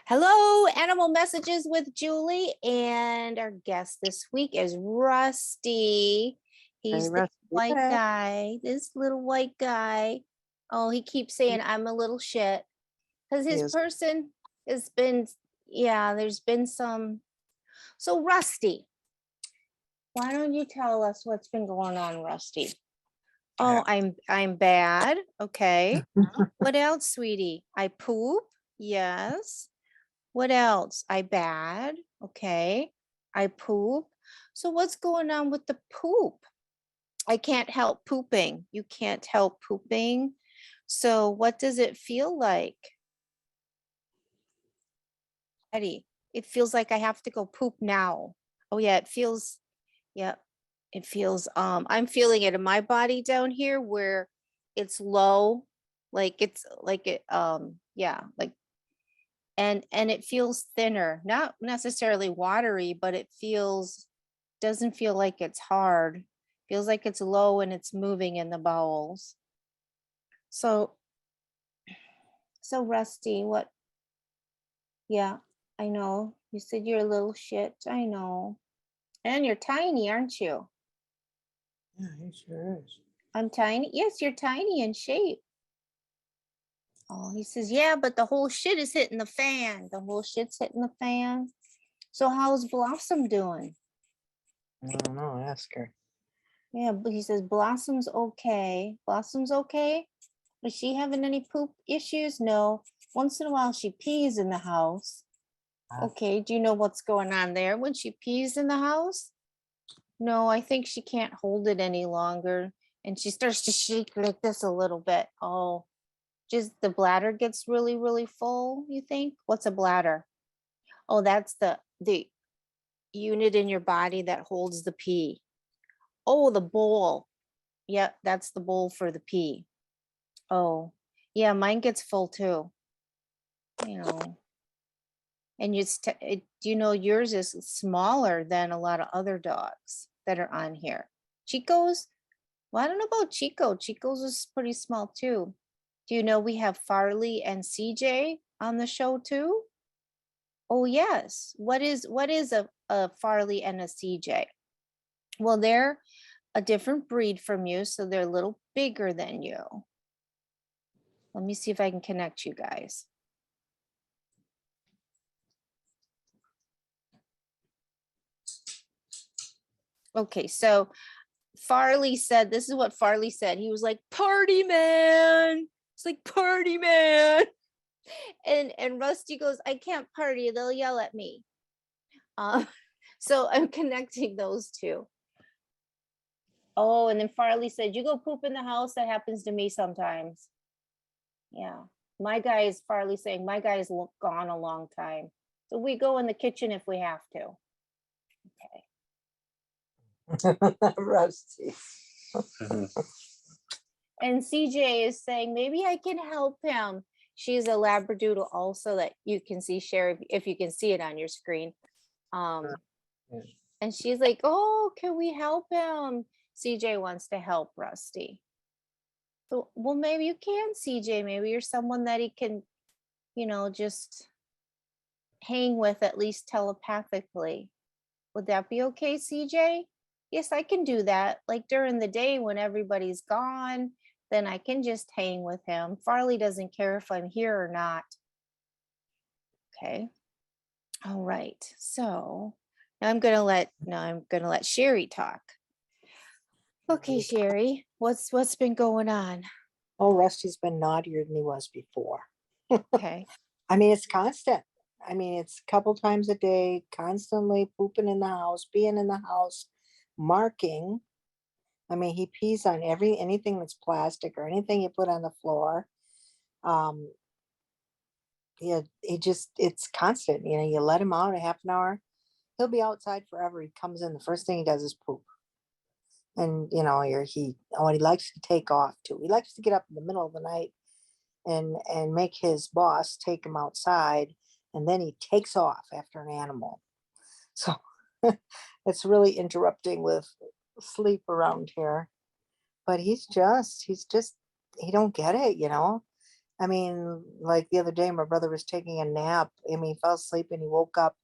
Hello, Animal Messages with Julie, and our guest this week is Rusty. Hey, He's the Rusty. white Hey. guy, this little white guy. Oh, he keeps saying I'm a little shit because his Yes. person has been, yeah, there's been some. So, Rusty, why don't you tell us what's been going on, Rusty? Oh, I'm bad. Okay. What else, sweetie? I poop. Yes. What else? I bad. Okay. I poop. So what's going on with the poop? I can't help pooping. You can't help pooping. So what does it feel like? Eddie, it feels like I have to go poop now. Oh yeah, it feels, yeah, it feels, I'm feeling it in my body down here where it's low, like it's like it, yeah, like and it feels thinner, not necessarily watery, but it feels doesn't feel like it's hard. Feels like it's low and it's moving in the bowels. So Rusty, what? Yeah, I know. You said you're a little shit. I know. And you're tiny, aren't you? Yeah, he sure is. I'm tiny. Yes, you're tiny in shape. Oh, he says, yeah, but the whole shit is hitting the fan. The whole shit's hitting the fan. So how's Blossom doing? I don't know. Ask her. Yeah, but he says Blossom's okay. Blossom's okay. Is she having any poop issues? No. Once in a while she pees in the house. Okay, do you know what's going on there when she pees in the house? No, I think she can't hold it any longer. And she starts to shake like this a little bit. Oh, just the bladder gets really, really full, you think? What's a bladder? Oh, that's the unit in your body that holds the pee. Oh, the bowl. Yep, that's the bowl for the pee. Oh, yeah, mine gets full too. You know, and do you know yours is smaller than a lot of other dogs that are on here? Chico's, well, I don't know about Chico. Chico's is pretty small too. Do you know we have Farley and CJ on the show too? Oh, yes. What is a Farley and a CJ? Well, they're a different breed from you, so they're a little bigger than you. Let me see if I can connect you guys. Okay, so Farley said, this is what Farley said. He was like, party man. It's like party man. And Rusty goes, I can't party. They'll yell at me. So I'm connecting those two. Oh, and then Farley said, you go poop in the house. That happens to me sometimes. Yeah. My guy is Farley saying, my guy is gone a long time. So we go in the kitchen if we have to. Okay. Rusty. And CJ is saying, maybe I can help him. She's a Labradoodle also that you can see, share if you can see it on your screen. And she's like, oh, can we help him? CJ wants to help Rusty. So, well, maybe you can, CJ. Maybe you're someone that he can, just hang with at least telepathically. Would that be okay, CJ? Yes, I can do that. Like during the day when everybody's gone, then I can just hang with him. Farley doesn't care if I'm here or not. Okay. All right. So now I'm gonna let Sherry talk. Okay, Sherry, what's been going on? Oh, Rusty's been naughtier than he was before. Okay. I mean, it's constant. I mean, it's a couple times a day, constantly pooping in the house, being in the house, marking. I mean, he pees on anything that's plastic or anything you put on the floor. Yeah, it's constant. You know, you let him out a half an hour, he'll be outside forever. He comes in, the first thing he does is poop. And what he likes to take off too. He likes to get up in the middle of the night and make his boss take him outside, and then he takes off after an animal. So it's really interrupting with sleep around here. But he's just he don't get it. I mean, like the other day, my brother was taking a nap. I mean, he fell asleep and he woke up.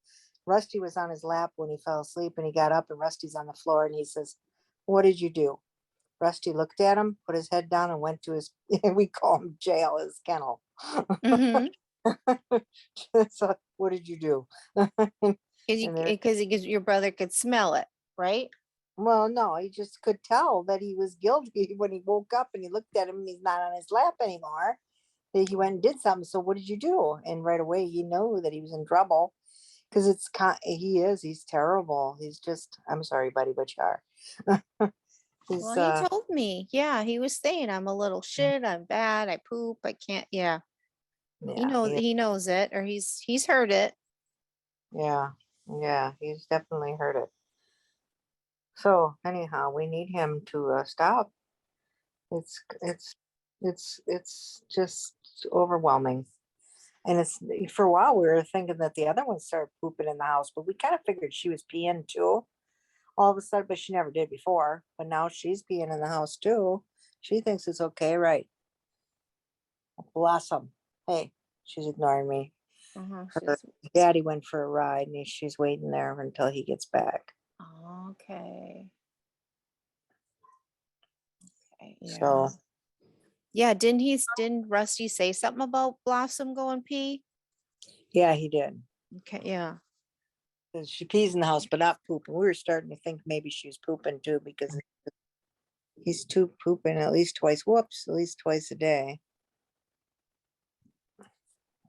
Rusty was on his lap when he fell asleep, and he got up and Rusty's on the floor and he says, "What did you do?" Rusty looked at him, put his head down and went to his, we call him jail, his kennel. Mm-hmm. So, what did you do? And there, Because your brother could smell it, right? well, no, he just could tell that he was guilty when he woke up and he looked at him and he's not on his lap anymore. That he went and did something. So what did you do? And right away he knew that he was in trouble because he's terrible. He's just, I'm sorry, buddy, but you are. Well, He's he told me, yeah, he was saying I'm a little shit, I'm bad, I poop, I can't, yeah. yeah, He knows it, or he's heard it. yeah, yeah, he's definitely heard it. So anyhow, we need him to stop. It's just overwhelming. And it's for a while we were thinking that the other one started pooping in the house, but we kind of figured she was peeing too. All of a sudden, but she never did before. But now she's peeing in the house too. She thinks it's okay, right? Bless him. Hey, she's ignoring me. Uh-huh. Her daddy went for a ride and she's waiting there until he gets back. Okay. Okay, yeah. So Yeah, didn't Rusty say something about Blossom going pee? yeah, he did. Okay, yeah. 'Cause she pees in the house, but not pooping. We were starting to think maybe she was pooping too because he's too pooping at least twice. Whoops, at least twice a day.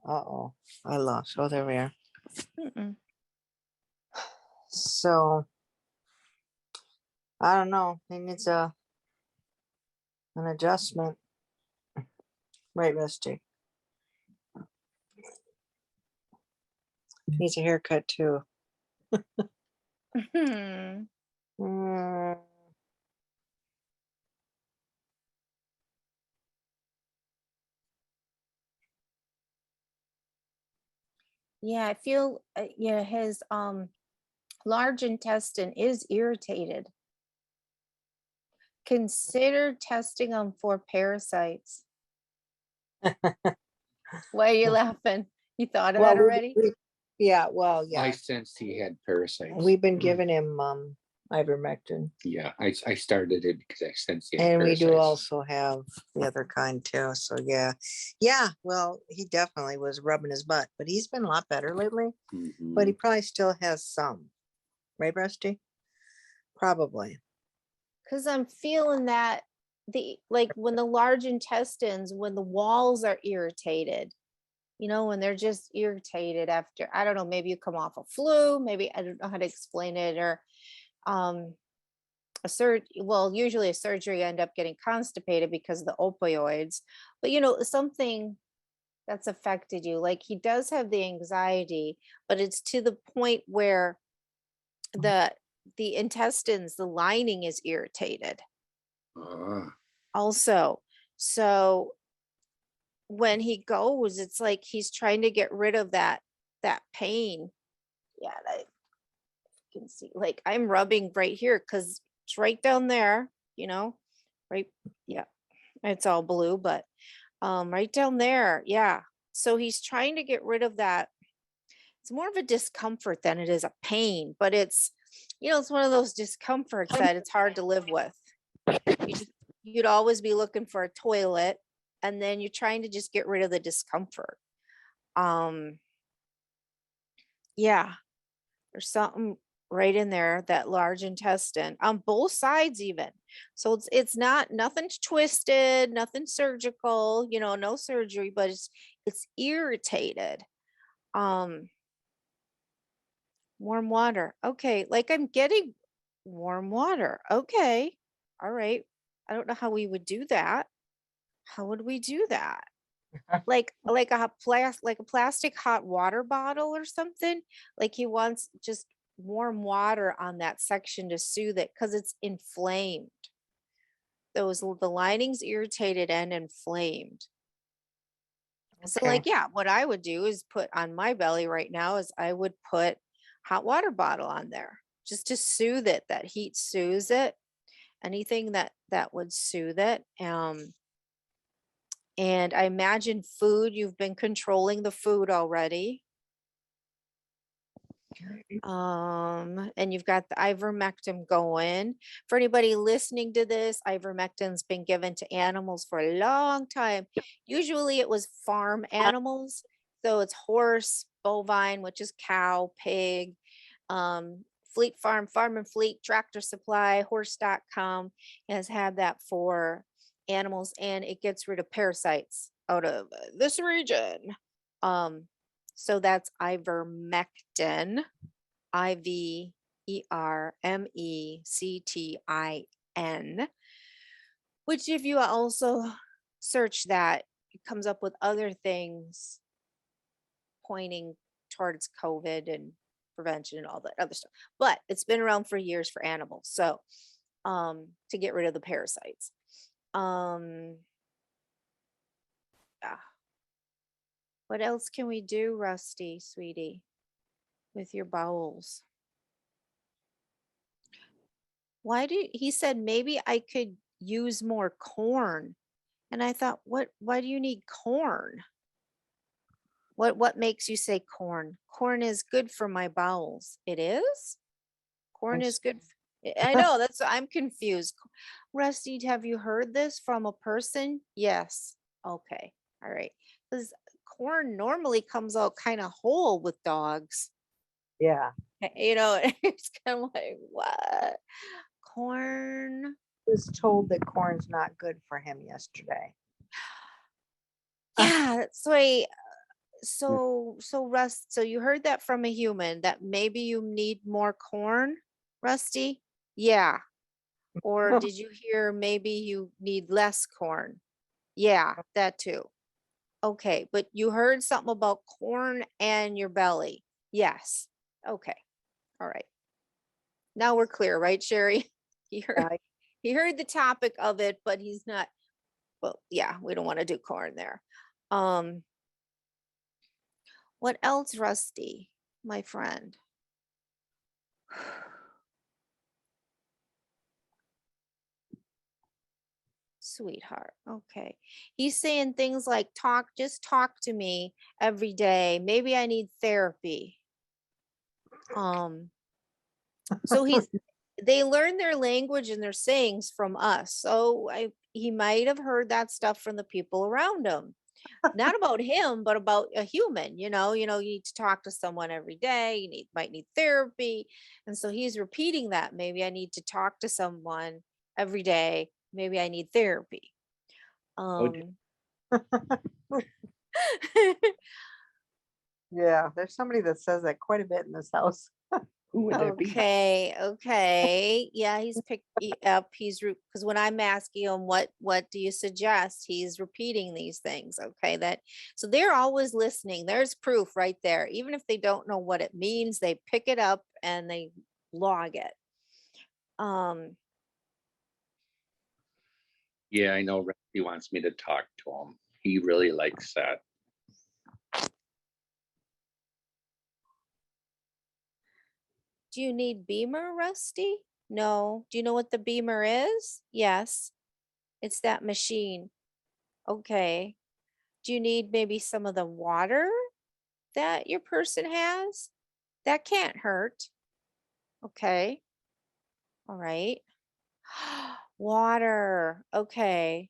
Uh-oh, I lost. Oh, there we are. Mm-mm. So I don't know. He needs an adjustment. Right, Rusty? Needs a haircut too. Hmm. Mm, Yeah, I feel yeah, his large intestine is irritated. Consider testing him for parasites. Why are you laughing? You thought of well, that already? yeah, well, I yeah. sensed he had parasites. We've been giving him ivermectin, Yeah, I started it because I sensed he had and we do parasites. also have the other kind too. So yeah, yeah. Well, he definitely was rubbing his butt, but he's been a lot better lately. But he Mhm. probably still has some, right, Rusty? Probably. Because I'm feeling that like when the large intestines, when the walls are irritated, when they're just irritated after, I don't know, maybe you come off a flu, maybe I don't know how to explain it, or um usually a surgery, end up getting constipated because of the opioids, but something that's affected you. Like he does have the anxiety, but it's to the point where the the intestines, the lining is irritated Ah, also. So when he goes, it's like he's trying to get rid of that pain. Yeah, I can see, like I'm rubbing right here because it's right down there, right. Yeah, it's all blue, but right down there. Yeah. So he's trying to get rid of that. It's more of a discomfort than it is a pain, but it's one of those discomforts that it's hard to live with. You'd always be looking for a toilet, and then you're trying to just get rid of the discomfort. Um, yeah, there's something right in there, that large intestine on both sides even. So it's not nothing twisted, nothing surgical, no surgery, but it's irritated. Um, Warm water. Okay, like I'm getting warm water. Okay. All right. I don't know how we would do that. How would we do that? Like a plastic hot water bottle or something. Like he wants just warm water on that section to soothe it because it's inflamed. The lining's irritated and inflamed. So Okay. like, yeah, what I would do is put on my belly right now is I would put hot water bottle on there just to soothe it. That heat soothes it. Anything that would soothe it. And I imagine food, you've been controlling the food already. And you've got the ivermectin going. For anybody listening to this, ivermectin's been given to animals for a long time. Usually it was farm animals. So it's horse, bovine, which is cow, pig, Fleet Farm, Farm and Fleet, Tractor Supply, Horse.com has had that for animals, and it gets rid of parasites out of this region. So that's ivermectin. ivermectin, which if you also search that, it comes up with other things pointing towards COVID and prevention and all that other stuff. But it's been around for years for animals. So to get rid of the parasites. Yeah. What else can we do, Rusty, sweetie, with your bowels? He said maybe I could use more corn. And I thought, why do you need corn? What makes you say corn? Corn is good for my bowels. It is? Corn is good. I know, I'm confused. Rusty, have you heard this from a person? Yes. Okay. All right. Because corn normally comes out kind of whole with dogs. Yeah. It's kind of like, what? Corn. I was told that corn's not good for him yesterday. Yeah, that's why. So Rust, so you heard that from a human that maybe you need more corn, Rusty? Yeah. Or did you hear maybe you need less corn? Yeah, that too. Okay, but you heard something about corn and your belly. Yes. Okay. All right. Now we're clear, right, Sherry? He heard the topic of it, but he's not. Well, yeah, we don't want to do corn there. What else, Rusty, my friend? Sweetheart. Okay. He's saying things like just talk to me every day. Maybe I need therapy. So they learn their language and their sayings from us. So he might have heard that stuff from the people around him. Not about him, but about a human. You need to talk to someone every day. Might need therapy. And so he's repeating that. Maybe I need to talk to someone every day. Maybe I need therapy. Yeah, there's somebody that says that quite a bit in this house. Who would that be? Okay. Yeah, he's picked up. Because when I'm asking him what do you suggest, he's repeating these things. Okay, so they're always listening. There's proof right there. Even if they don't know what it means, they pick it up and they log it. Yeah, I know Randy wants me to talk to him. He really likes that. Do you need Beamer, Rusty? No. Do you know what the Beamer is? Yes. It's that machine. Okay. Do you need maybe some of the water that your person has? That can't hurt. Okay. All right. Water. Okay.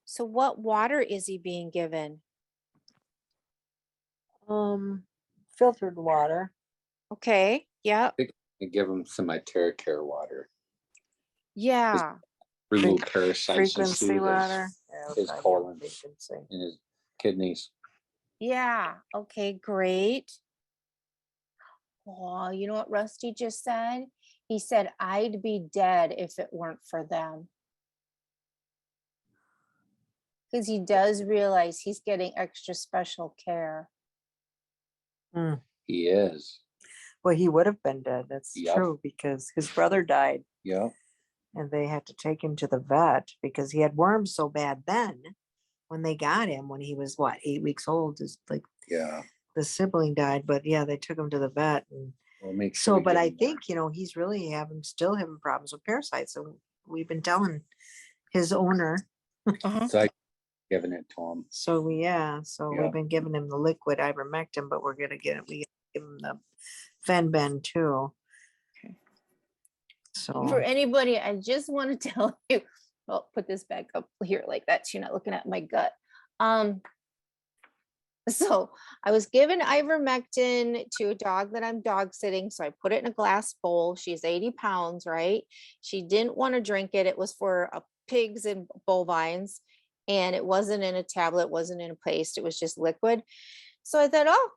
So what water is he being given? Filtered water. Okay. Yep. I give him some Care water. Yeah. Remove parasites and Frequency soothe water. his colon and his kidneys. Yeah. Okay, great. Oh, you know what Rusty just said? He said, I'd be dead if it weren't for them. Because he does realize he's getting extra special care. He is. Well, he would have been dead. That's true, because his brother died. Yeah. And they had to take him to the vet because he had worms so bad then when they got him when he was 8 weeks old. Is like the sibling died, but yeah, they took him to the vet. And but I think he's really still having problems with parasites. So we've been telling his owner. So I given it to him. So Yeah. we've been giving him the liquid ivermectin, but we're gonna we give him the Fenben too. Okay. So For anybody, I just want to tell you, I'll put this back up here like that, so you're not looking at my gut. So I was given ivermectin to a dog that I'm dog sitting. So I put it in a glass bowl. She's 80 pounds, right? She didn't want to drink it. It was for pigs and bovines. And it wasn't in a tablet, wasn't in a paste. It was just liquid. So I thought, oh,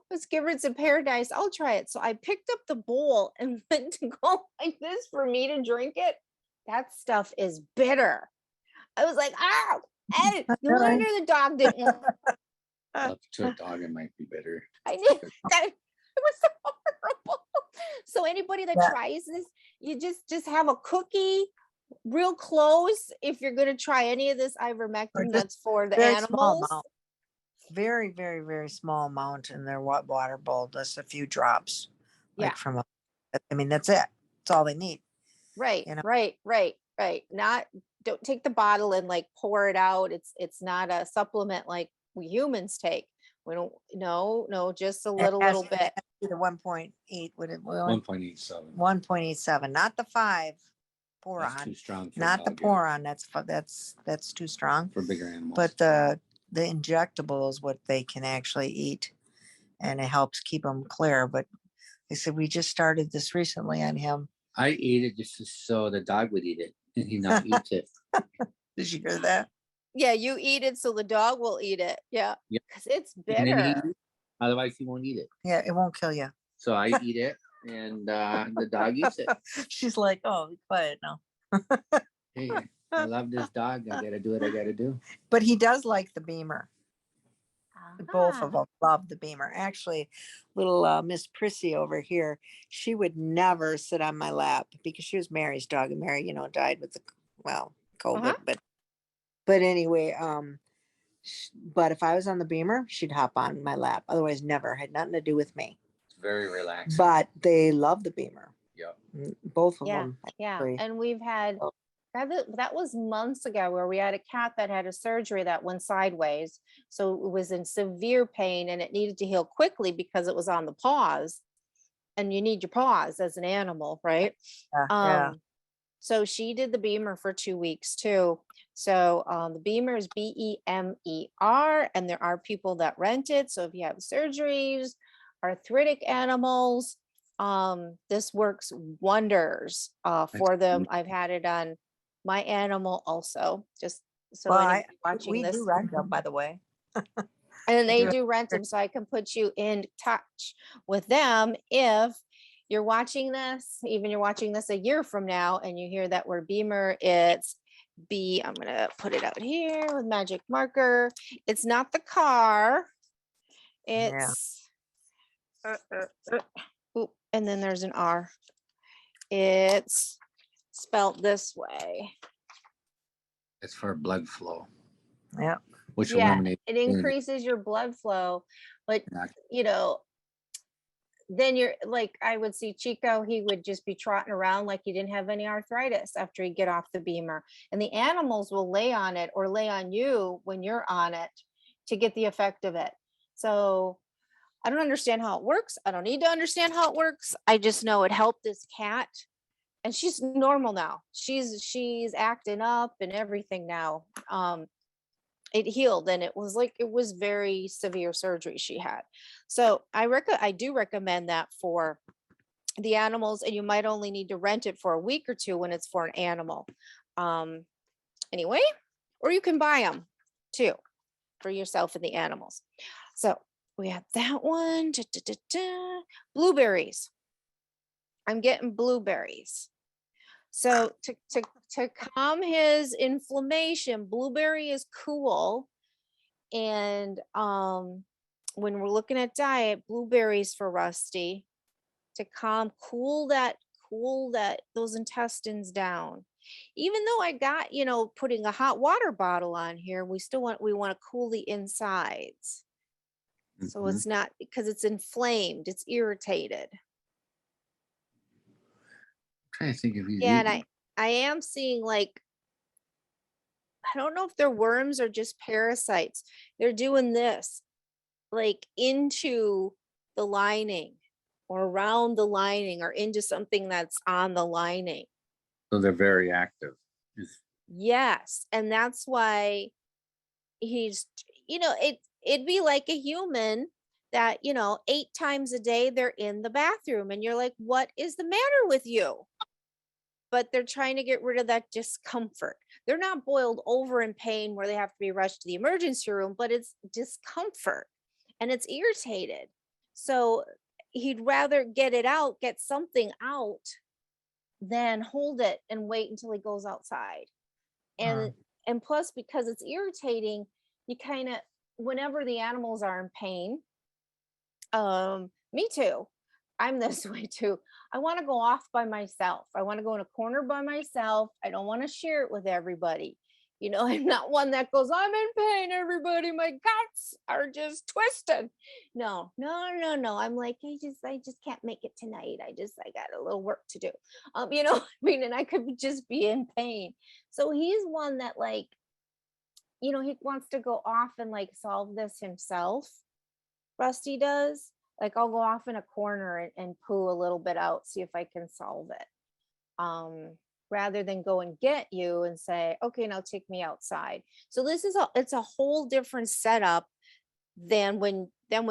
let's give her some paradise. I'll try it. So I picked up the bowl and went to go like this for me to drink it. That stuff is bitter. I was like, oh, and no wonder the dog didn't want. Up to a dog, it might be better. I knew that it was so horrible. So anybody that Yeah. tries this, you just have a cookie real close. If you're going to try any of this ivermectin, just that's for the very small animals. amount. Very, very, very small amount in their water bowl, just a few drops. Yeah. Like from I mean, that's it. That's all they need. Right, you know? right. Don't take the bottle and like pour it out. It's not a supplement like we humans take. We don't, no, just a little bit. The 1.8, would it? 1.87. 1.87, not the 5 That's poron, too strong. For not a the dog, yeah. poron. That's too strong. For bigger animals. But the injectable is what they can actually eat, and it helps keep them clear. But they said we just started this recently on him. I ate it just so the dog would eat it, and he not eats it. Did you hear that? Yeah, you eat it so the dog will eat it. Yeah, Yep. because it's And then he bitter. eats it, otherwise he won't eat it. Yeah, it won't kill you. So I eat it, and the dog eats it. She's like, oh, be quiet now. Hey, I love this dog. I gotta do what I gotta do. But he does like the Beamer. Both of Ah, them love the Beamer. Actually, little Miss Prissy over here, she would never sit on my lap because she was Mary's dog, and Mary, died with the COVID. But anyway, but if I was on the Beamer, she'd hop on my lap. Otherwise, never. Had nothing to do with me. It's very relaxing. But they love the Beamer. Yep. Both of yeah, them. yeah. actually. And we've had that was months ago where we had a cat that had a surgery that went sideways. So it was in severe pain and it needed to heal quickly because it was on the paws. And you need your paws as an animal, right? Yeah. So she did the Beamer for 2 weeks too. So the Beamer is BEMER, and there are people that rent it. So if you have surgeries, arthritic animals, this works wonders for them. I've had it on my animal also. Just so Well, watching we this, do rent them, by the way. and they do. do rent them, so I can put you in touch with them if you're watching this, even you're watching this a year from now and you hear that word Beamer, it's I'm gonna put it out here with magic marker. It's not the car. It's oop, and then there's an R. It's spelled this way. It's for blood flow. Yeah. Which Yeah, eliminates it increases your blood flow, but then you're like, I would see Chico, he would just be trotting around like he didn't have any arthritis after he'd get off the Beamer. And the animals will lay on it or lay on you when you're on it to get the effect of it. So I don't understand how it works. I don't need to understand how it works. I just know it helped this cat. And she's normal now. She's acting up and everything now. It healed, and it was very severe surgery she had. So I do recommend that for the animals, and you might only need to rent it for a week or two when it's for an animal. Anyway, or you can buy them too for yourself and the animals. So we have that one. Blueberries. I'm getting blueberries. So to calm his inflammation, blueberry is cool. And when we're looking at diet, blueberries for Rusty to cool those intestines down. Even though I got, putting a hot water bottle on here, we want to cool the insides. So it's not, because it's inflamed, it's irritated. Trying to think if he's Yeah, eating. and I am seeing like I don't know if they're worms or just parasites. They're doing this like into the lining or around the lining or into something that's on the lining. So they're very active. Yes. And that's why he's, it'd be like a human that, 8 times a day they're in the bathroom and you're like, what is the matter with you? But they're trying to get rid of that discomfort. They're not boiled over in pain where they have to be rushed to the emergency room, but it's discomfort and it's irritated. So he'd rather get it out, get something out, than hold it and wait until he goes outside. And plus, because it's irritating, you kind of, whenever the animals are in pain, me too, I'm this way too. I want to go off by myself. I want to go in a corner by myself. I don't want to share it with everybody. I'm not one that goes, I'm in pain, everybody. My guts are just twisted. No. I'm like, I just can't make it tonight. I got a little work to do. And I could just be in pain. So he's one that like, he wants to go off and like solve this himself. Rusty does. Like I'll go off in a corner and poo a little bit out, see if I can solve it. Rather than go and get you and say, okay, now take me outside. So it's a whole different setup than when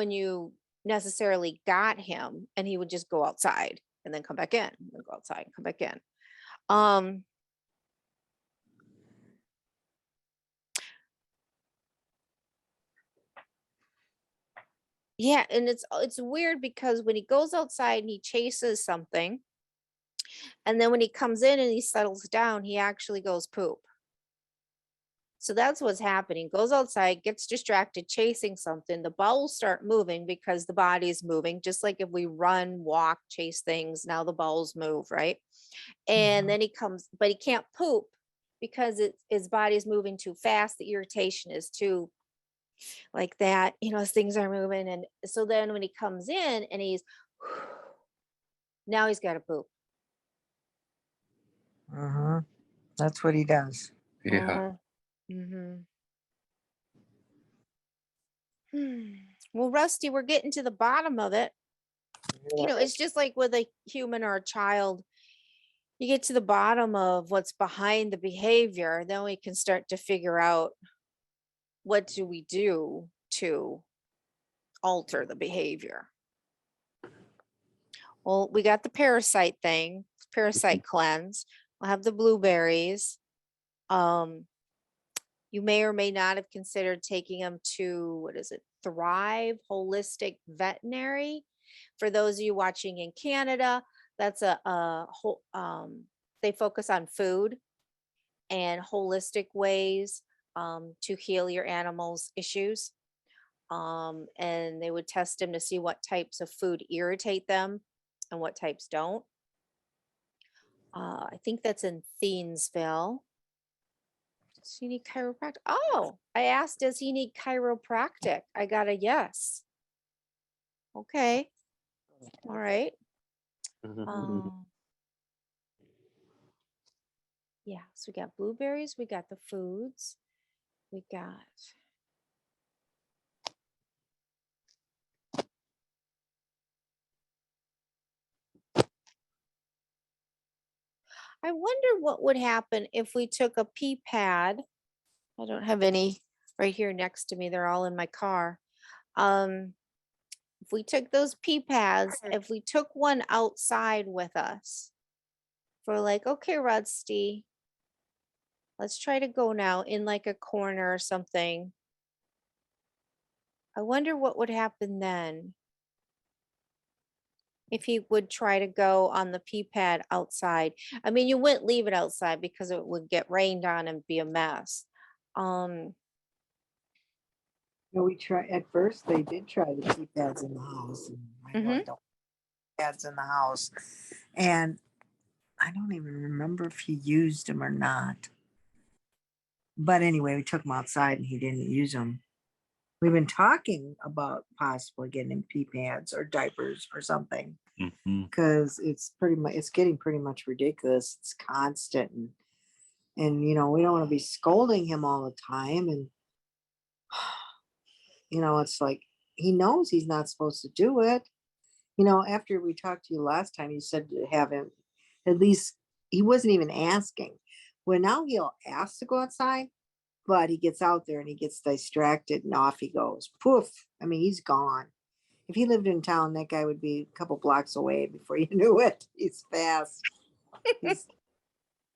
you necessarily got him and he would just go outside and then come back in and then go outside and come back in. Yeah, and it's weird because when he goes outside and he chases something, and then when he comes in and he settles down, he actually goes poop. So that's what's happening. Goes outside, gets distracted, chasing something. The bowels start moving because the body is moving. Just like if we run, walk, chase things, now the bowels move, right? And then he comes, but he can't poop because his body is moving too fast. The irritation is too like that, as things are moving. And so then when he comes in and he's now he's got to poop. That's what he does. Yeah. Well, Rusty, we're getting to the bottom of it. It's just like with a human or a child. You get to the bottom of what's behind the behavior, then we can start to figure out what do we do to alter the behavior. Well, we got the parasite thing, parasite cleanse. We'll have the blueberries. You may or may not have considered taking them to, Thrive Holistic Veterinary. For those of you watching in Canada, that's a whole, they focus on food and holistic ways to heal your animal's issues. And they would test them to see what types of food irritate them and what types don't. I think that's in Thiensville. Does he need chiropractic? Oh, I asked, does he need chiropractic? I got a yes. Okay. All right. Yeah, so we got blueberries, we got the foods, we got I wonder what would happen if we took a pee pad. I don't have any right here next to me. They're all in my car. If we took those pee pads, if we took one outside with us for like, okay, Rusty, let's try to go now in like a corner or something. I wonder what would happen then if he would try to go on the pee pad outside. I mean, you wouldn't leave it outside because it would get rained on and be a mess. We try at first. They did try to keep pads in the house, and I really don't pads in the house. And I don't even remember if he used them or not. But anyway, we took him outside, and he didn't use them. We've been talking about possibly getting him pee pads or diapers or something because it's getting pretty much ridiculous. It's constant, and And, we don't want to be scolding him all the time. And, it's like he knows he's not supposed to do it. After we talked to you last time, you said to have him at least, he wasn't even asking. Well, now he'll ask to go outside, but he gets out there and he gets distracted and off he goes. Poof. I mean, he's gone. If he lived in town, that guy would be a couple blocks away before you knew it. He's fast. He's,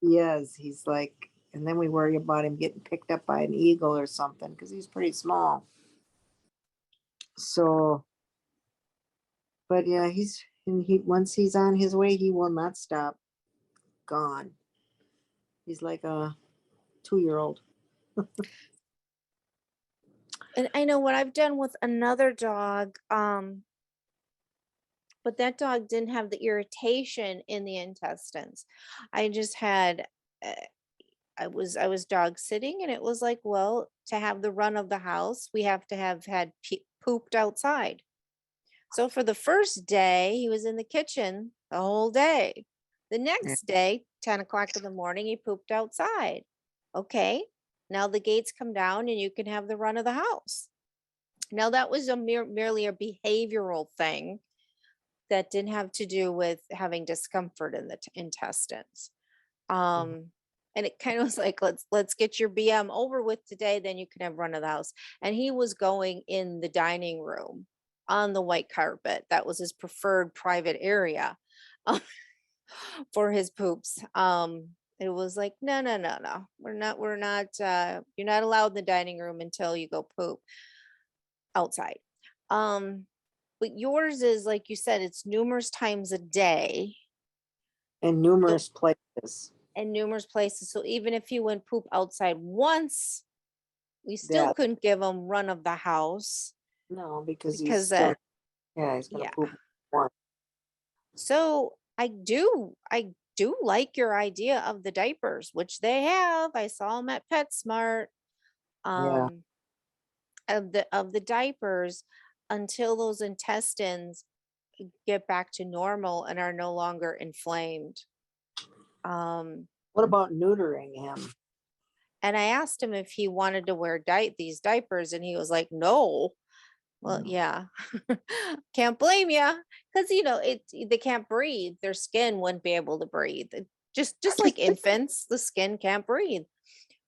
he is. He's like, and then we worry about him getting picked up by an eagle or something because he's pretty small. So, but yeah, once he's on his way, he will not stop. Gone. He's like a 2-year-old. And I know what I've done with another dog, but that dog didn't have the irritation in the intestines. I just had, I was dog sitting, and it was like, well, to have the run of the house, we have to have had pooped outside. So for the first day, he was in the kitchen the whole day. The next day, 10 o'clock in the morning, he pooped outside. Okay, now the gates come down and you can have the run of the house. Now that was merely a behavioral thing that didn't have to do with having discomfort in the intestines. And it kind of was like, let's get your BM over with today, then you can have run of the house. And he was going in the dining room on the white carpet. That was his preferred private area for his poops. It was like, no. We're not, you're not allowed in the dining room until you go poop outside. But yours is, like you said, it's numerous times a day. And numerous places. And numerous places. So even if he went poop outside once, we still couldn't give him run of the house. No, because he's Because still, he's gonna poop once. So I do like your idea of the diapers, which they have. I saw them at PetSmart. Of the diapers until those intestines get back to normal and are no longer inflamed. What about neutering him? And I asked him if he wanted to wear these diapers, and he was like, no. Well, yeah, can't blame you, because they can't breathe. Their skin wouldn't be able to breathe. Just like infants, the skin can't breathe.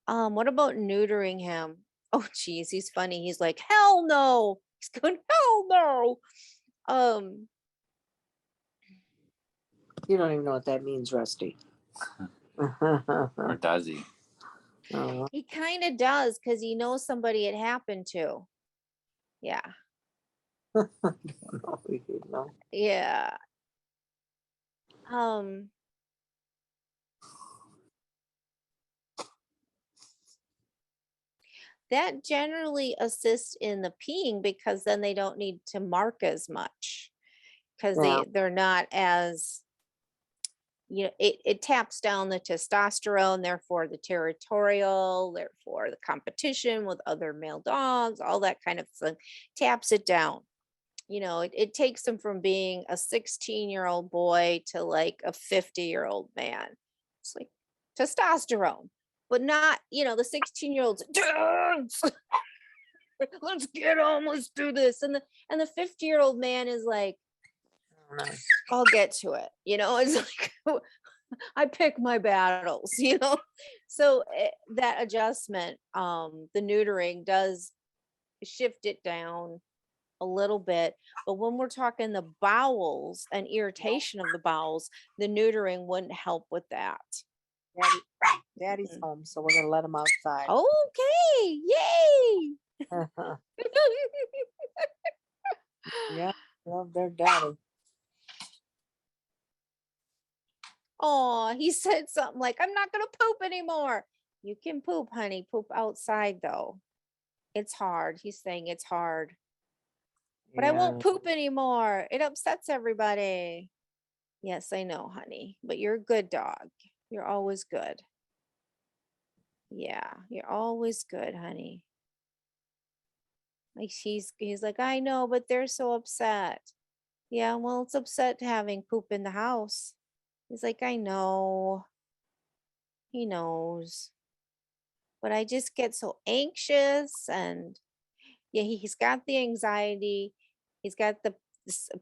What about neutering him? Oh, geez, he's funny. He's like, hell no. He's going, hell no. You don't even know what that means, Rusty. Or does he? He kind of does, because he knows somebody it happened to. Yeah. Yeah. That generally assists in the peeing, because then they don't need to mark as much, because they're not as, it taps down the testosterone, therefore the territorial, therefore the competition with other male dogs, all that kind of thing, taps it down. It takes them from being a 16-year-old boy to like a 50-year-old man. It's like testosterone, but not, the 16-year-olds, dance. Let's get on, let's do this. And the 50-year-old man is like, I'll get to it. It's like, I pick my battles, So that adjustment, the neutering does shift it down a little bit. But when we're talking the bowels and irritation of the bowels, the neutering wouldn't help with that. Daddy's home, so we're gonna let him outside. Okay, yay. Yeah, love their daddy. Oh, he said something like, I'm not gonna poop anymore. You can poop, honey. Poop outside though. It's hard. He's saying it's hard. But I won't poop anymore. It upsets everybody. Yes, I know, honey. But you're a good dog. You're always good. Yeah, you're always good, honey. Like he's like, I know, but they're so upset. Yeah, well, it's upset having poop in the house. He's like, I know. He knows. But I just get so anxious, and yeah, he's got the anxiety. He's got the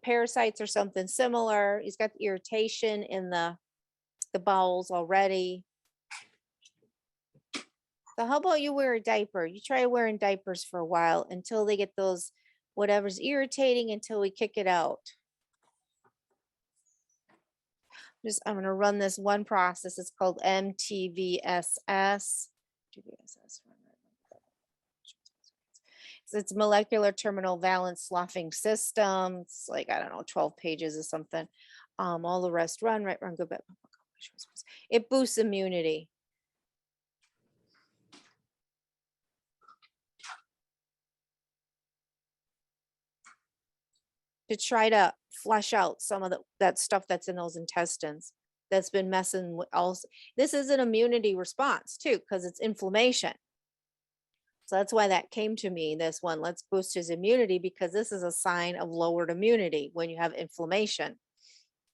parasites or something similar. He's got the irritation in the bowels already. So how about you wear a diaper? You try wearing diapers for a while until they get those whatever's irritating, until we kick it out. I'm going to run this one process. It's called MTVSS. So it's molecular terminal valence sloughing system. It's like, I don't know, 12 pages or something. All the rest run, go back. It boosts immunity. To try to flush out some of that stuff that's in those intestines that's been messing with also. This is an immunity response too, because it's inflammation. So that's why that came to me, this one. Let's boost his immunity, because this is a sign of lowered immunity when you have inflammation.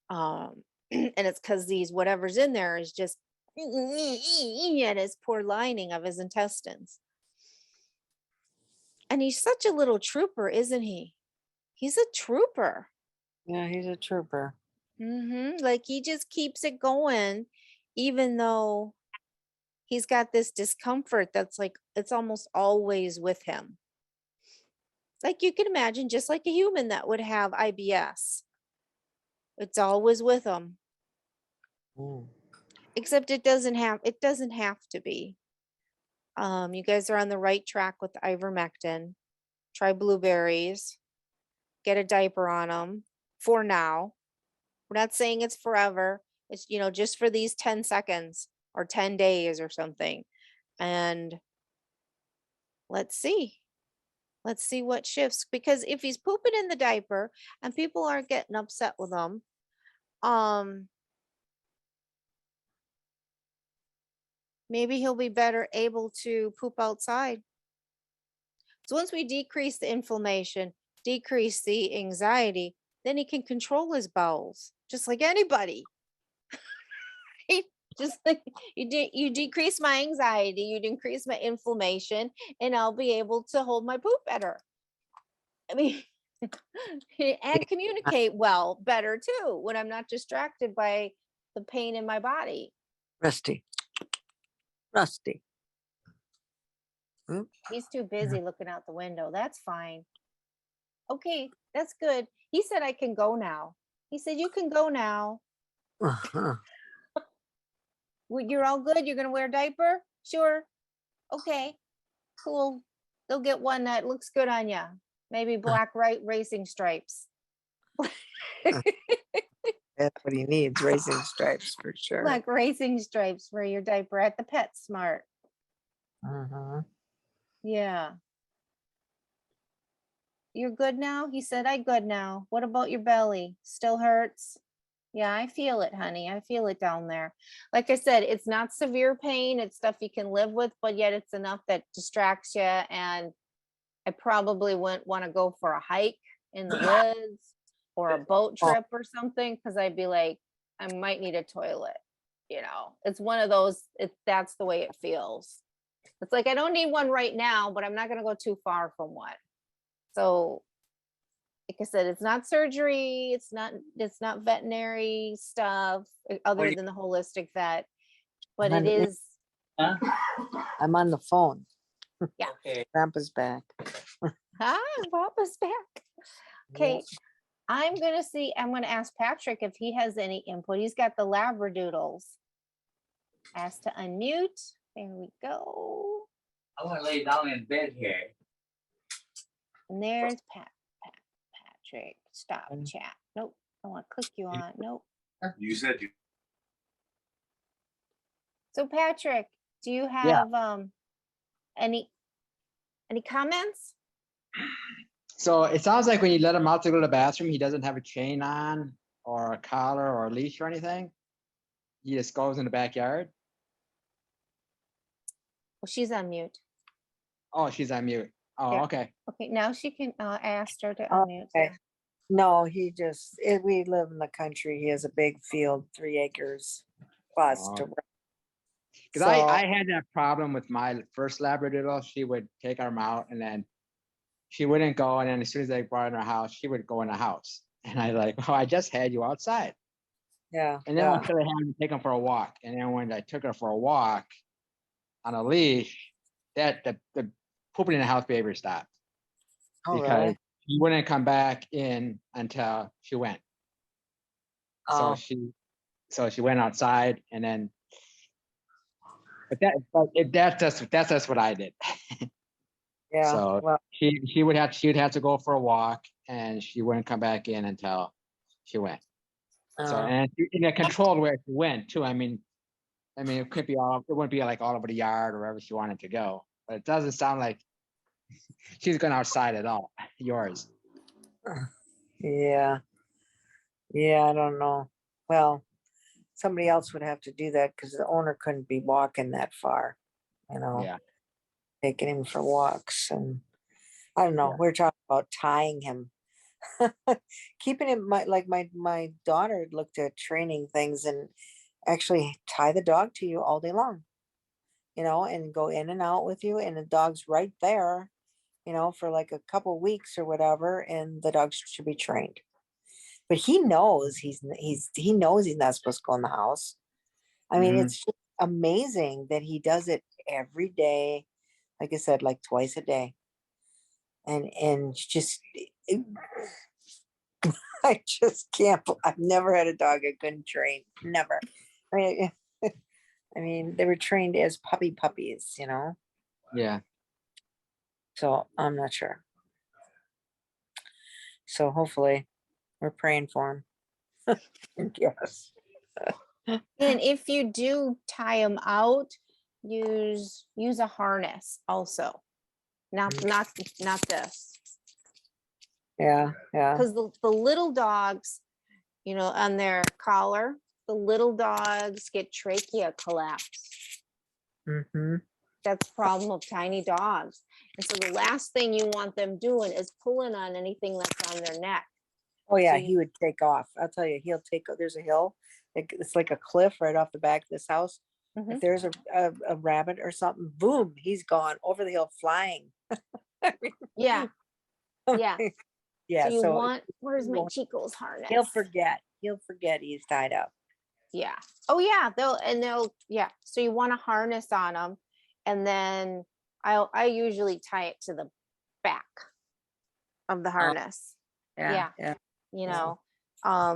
And it's because whatever's in there is just at his poor lining of his intestines. And he's such a little trooper, isn't he? He's a trooper. Yeah, he's a trooper. Like he just keeps it going, even though he's got this discomfort that's like, it's almost always with him. Like you can imagine, just like a human that would have IBS. It's always with them. Except it doesn't have to be. You guys are on the right track with the ivermectin. Try blueberries. Get a diaper on them for now. We're not saying it's forever. It's, just for these 10 seconds or 10 days or something. And let's see what shifts, because if he's pooping in the diaper and people aren't getting upset with him, maybe he'll be better able to poop outside. So once we decrease the inflammation, decrease the anxiety, then he can control his bowels, just like anybody. Just like you decrease my anxiety, you decrease my inflammation, and I'll be able to hold my poop better. I mean, and communicate better too, when I'm not distracted by the pain in my body. Rusty. He's too busy looking out the window. That's fine. Okay, that's good. He said I can go now. He said you can go now. You're all good? You're going to wear a diaper? Sure. Okay, cool. They'll get one that looks good on you. Maybe black racing stripes. That's what he needs, racing stripes for sure. Black racing stripes for your diaper at the PetSmart. Yeah. You're good now? He said, I'm good now. What about your belly? Still hurts? Yeah, I feel it, honey. I feel it down there. Like I said, it's not severe pain. It's stuff you can live with, but yet it's enough that distracts you. And I probably wouldn't want to go for a hike in the woods or a boat trip or something, because I'd be like, I might need a toilet. It's one of those, that's the way it feels. It's like, I don't need one right now, but I'm not going to go too far from one. So like I said, it's not surgery. It's not veterinary stuff other than the holistic vet, but it is. I'm on the phone. Yeah. Okay. Grandpa's back. Hi, Papa's back. Okay. Yeah. I'm going to ask Patrick if he has any input. He's got the Labradoodles. Ask to unmute. There we go. I want to lay down in bed here. And there's Patrick. Stop chat. Nope. I want to click you on. Nope. You said you. So Patrick, do you have any comments? So it sounds like when you let him out to go to the bathroom, he doesn't have a chain on or a collar or a leash or anything. He just goes in the backyard. Well, she's on mute. Oh, she's on mute. Oh, Yeah. okay. Okay, now she can ask her to unmute. Okay. No, we live in the country. He has a big field, 3 acres plus to run. Because So- I had that problem with my first Labradoodle. She would take her out and then she wouldn't go. And then as soon as I brought her in her house, she would go in the house. And I like, oh, I just had you outside. Yeah. And then yeah. I started having to take them for a walk. And then when I took her for a walk on a leash, that the pooping in the house behavior stopped. Oh, Because really? she wouldn't come back in until she went. Oh, So she went outside and then, that's just what I did. yeah. So Well, she would have to go for a walk and she wouldn't come back in until she went. So, uh, and in a controlled way she went too. I mean, it could be it wouldn't be like all over the yard or wherever she wanted to go, but it doesn't sound like she's going outside at all. Yours. yeah. Yeah, I don't know. Well, somebody else would have to do that because the owner couldn't be walking that far, Yeah. taking him for walks. And I don't know, Yeah. we're talking about tying him. Keeping him, my daughter looked at training things and actually tie the dog to you all day long, and go in and out with you, and the dog's right there, for like a couple weeks or whatever, and the dog should be trained. But he knows he knows he's not supposed to go in the house. I mean, Mhm. it's just amazing that he does it every day, like I said, like twice a day. And just I just can't. I've never had a dog I couldn't train. Never. I mean, I mean, they were trained as puppies, Yeah. So I'm not sure. So hopefully we're praying for him. Yes. And if you do tie them out, use a harness also. Not this. Yeah. Yeah. Because the little dogs, on their collar, the little dogs get trachea collapse. Mm-hmm. That's the problem of tiny dogs. And so the last thing you want them doing is pulling on anything that's on their neck. Oh yeah, So he would take off. I'll tell you, he'll take. There's a hill. It's like a cliff right off the back of this house. Mhm. If there's a rabbit or something, boom, he's gone over the hill flying. Yeah. Yeah. Yeah. So you So want, where's my won't- Chico's harness? he'll forget. He'll forget he's tied up. Yeah. Oh yeah. Yeah. So you want a harness on them, and then I usually tie it to the back of the harness. Yeah. Yeah.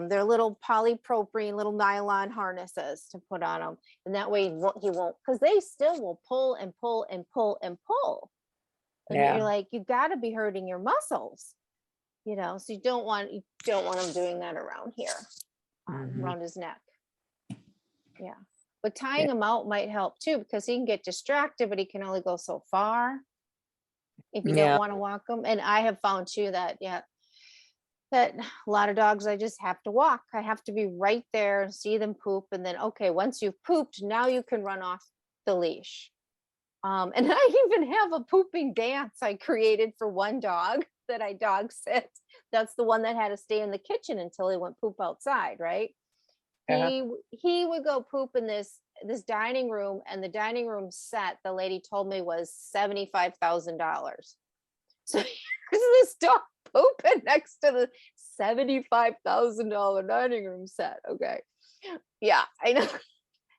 They're little polypropylene, little nylon harnesses to put on them, and that way he won't, because they still will pull and pull and pull and pull. And Yeah. you're like, you got to be hurting your muscles, so you don't want them doing that around here, Mhm. around his neck. Yeah, but tying him out might help too, because he can get distracted, but he can only go so far if you Yeah. don't want to walk him. And I have found too that that a lot of dogs, I just have to walk. I have to be right there and see them poop, and then okay, once you've pooped, now you can run off the leash. And I even have a pooping dance I created for one dog that I dog sit. That's the one that had to stay in the kitchen until he went poop outside, right? Uh-huh. He would go poop in this dining room, and the dining room set, the lady told me, was $75,000. So here's this dog pooping next to the $75,000 dining room set. Okay, yeah, I know.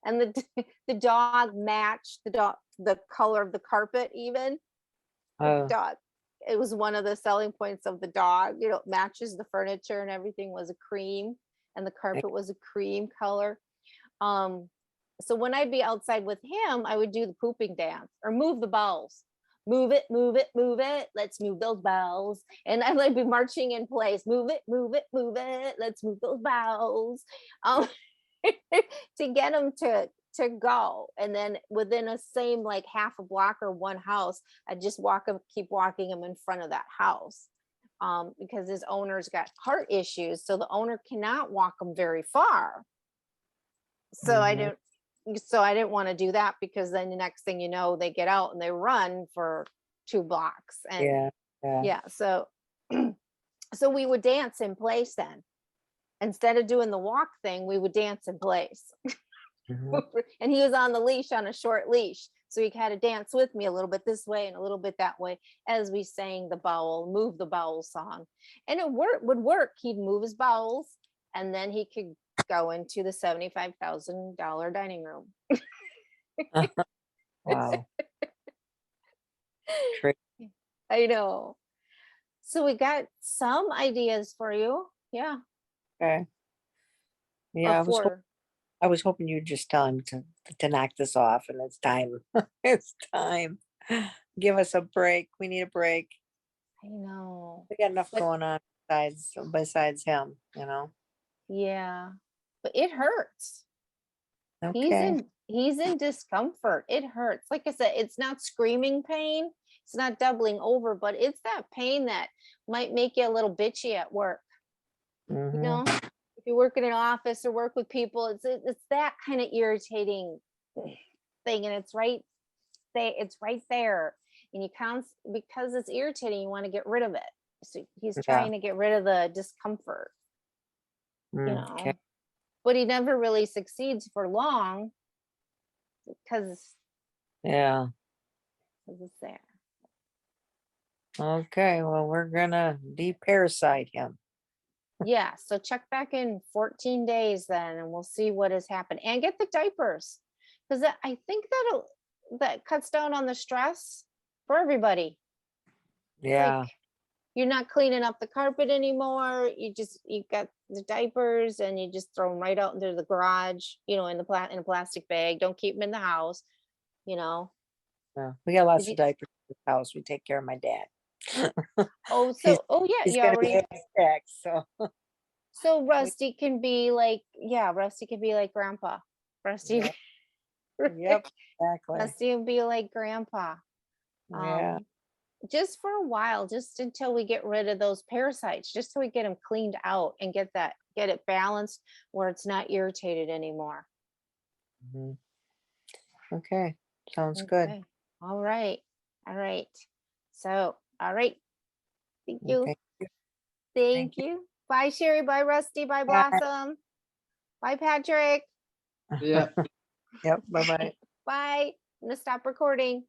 And the dog matched the color of the carpet. Even the dog, it was one of the selling points of the dog. It matches the furniture, and everything was a cream, and the carpet was a cream color. So when I'd be outside with him, I would do the pooping dance or move the bowels. Move it, move it, move it. Let's move those bowels. And I'd like be marching in place. Move it, move it, move it. Let's move those bowels. To get them to go. And then within a same like half a block or one house, I just keep walking him in front of that house. Because his owner's got heart issues, so the owner cannot walk him very far. So Mhm. I didn't want to do that, because then the next thing you know, they get out and they run for 2 blocks. And Yeah. so so we would dance in place then. Instead of doing the walk thing, we would dance in place. Mhm. And he was on the leash, on a short leash. So he had to dance with me a little bit this way and a little bit that way as we sang the bowel, move the bowel song. And it would work. He'd move his bowels and then he could go into the $75,000 dining room. Wow. Great. I know. So we got some ideas for you. Yeah. Okay. Or Yeah, for. I was hoping you'd just tell him to knock this off, and it's time. It's time. Give us a break. We need a break. I know. We got enough But going on besides him, you know. yeah. But it hurts. Okay. He's in discomfort. It hurts. Like I said, it's not screaming pain. It's not doubling over, but it's that pain that might make you a little bitchy at work. You Mhm. know, if you work in an office or work with people, it's that kind of irritating thing, and it's right there, and you can't, because it's irritating. You want to get rid of it. So he's Yeah. trying to get rid of the discomfort. Okay. But he never really succeeds for long because Yeah. it's there. Okay. Well, we're gonna deparasite him. Yeah, so check back in 14 days then, and we'll see what has happened. And get the diapers, because I think that cuts down on the stress for everybody. Yeah. Like, you're not cleaning up the carpet anymore. You got the diapers, and you just throw them right out into the garage. In a plastic bag. Don't keep them in the house. Yeah. We got lots Did of you- diapers in the house. We take care of my dad. Oh, He's yeah, he's you gonna be already. sick, so So Rusty can be like, Grandpa. Rusty. yeah. Yep. Exactly. Rusty will be like Grandpa. Yeah. Just for a while, just until we get rid of those parasites, just so we get them cleaned out and get it balanced where it's not irritated anymore. Mhm. Okay. Sounds good. Okay. All right. So, all right. Thank you. Okay. Thank you. Bye, Sherry. Bye, Rusty. Bye, Bye. Blossom. Bye, Patrick. Yeah. Yep. Bye-bye. Bye. I'm gonna stop recording.